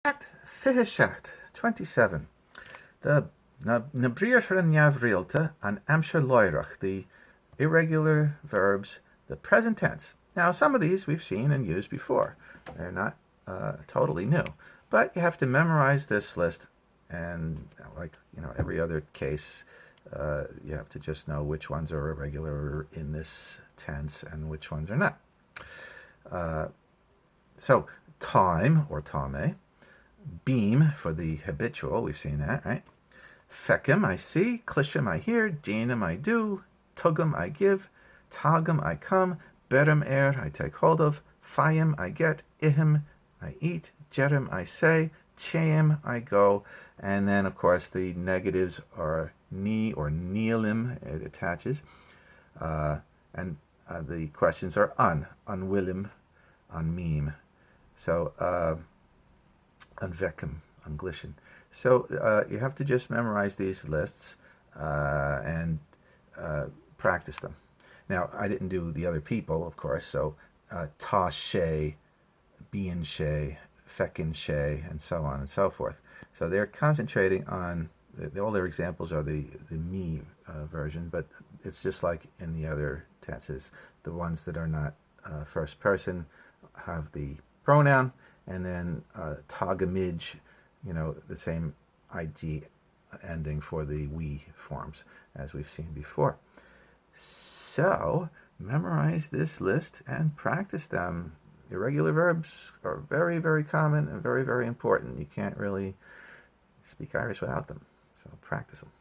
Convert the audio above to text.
Act 27. The na bríothar an neamhrialta an amsir loirach, the irregular verbs, the present tense. Now, some of these we've seen and used before. They're not totally new. But you have to memorize this list, and like every other case, you have to just know which ones are irregular in this tense and which ones are not. So, time, or tame, beam for the habitual, we've seen that, right? Feckim, I see. Clishim, I hear. Dinam, I do. Tugum, I give. Tagum, I come. Berim, I take hold of. Fayim, I get. Ihim, I eat. Jerim, I say. Cheim, I go. And then, of course, the negatives are ni or nilim, it attaches. And the questions are unwillim, unmeme. So, unvekim, unglishin. So you have to just memorize these lists and practice them. Now, I didn't do the other people, of course, so ta she, bein she, fekin she, and so on and so forth. So they're concentrating on, all their examples are the me version, but it's just like in the other tenses. The ones that are not first person have the pronoun, and then tagamij, the same ig ending for the we forms, as we've seen before. So, memorize this list and practice them. Irregular verbs are very, very common and very, very important. You can't really speak Irish without them, so practice them.